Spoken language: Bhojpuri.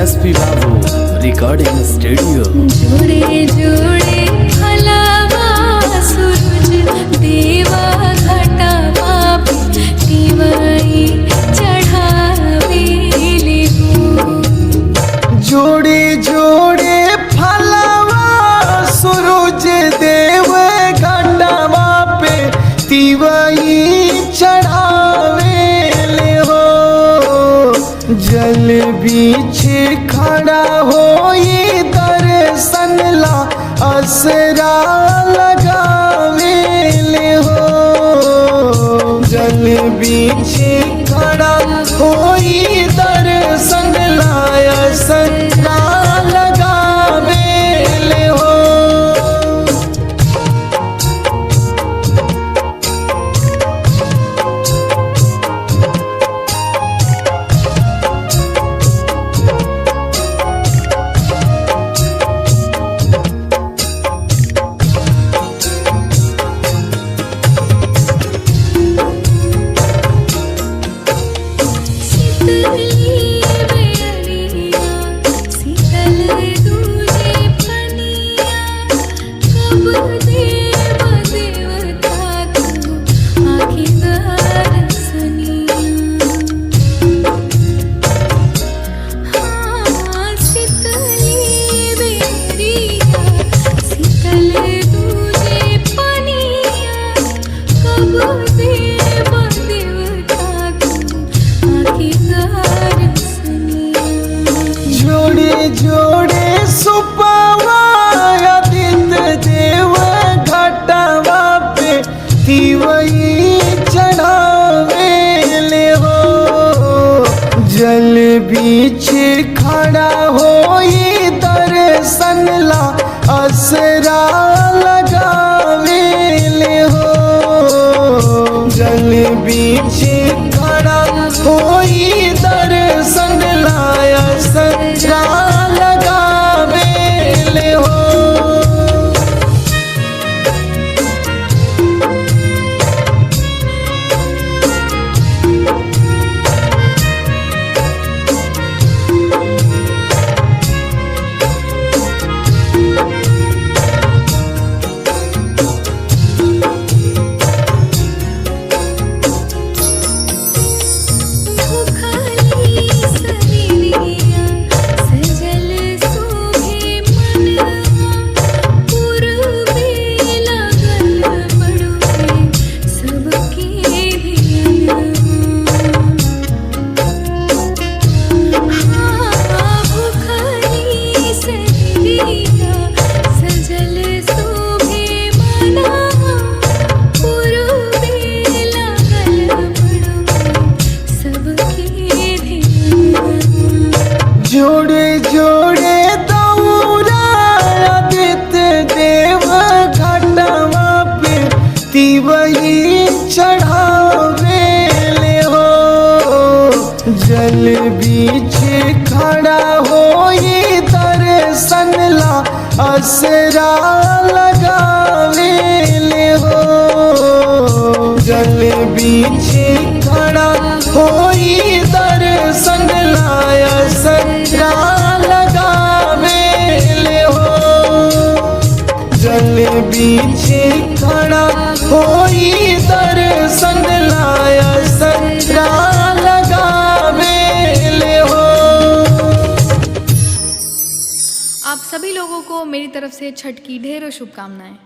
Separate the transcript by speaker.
Speaker 1: एसपी बाबू रिकॉर्डिंग स्टूडियो।
Speaker 2: जोड़े जोड़े फलवा सूरज देवा घटवा तिवई चढ़ावेले हो।
Speaker 3: जोड़े जोड़े फलवा सूरज देव घटवा पे तिवई चढ़ावेले हो। जल बीच खड़ा हो ये दर्शन ला असरा लगावेले हो। जल बीच खड़ा हो ये दर्शन ला असरा लगावेले हो। जोड़े जोड़े सुपवा आदित्य देव घटवा पे तिवई चढ़ावेले हो। जल बीच खड़ा हो ये दर्शन ला असरा लगावेले हो। जल बीच खड़ा हो ये दर्शन ला असरा लगावेले हो। जोड़े जोड़े दौरा आदित्य देव घटवा पे तिवई चढ़ावेले हो। जल बीच खड़ा हो ये दर्शन ला असरा लगावेले हो। जल बीच खड़ा हो ये दर्शन ला असरा लगावेले हो। जल बीच खड़ा हो ये दर्शन ला असरा लगावेले हो।
Speaker 2: आप सभी लोगों को मेरी तरफ से छठ की ढेरों शुभकामनाएं।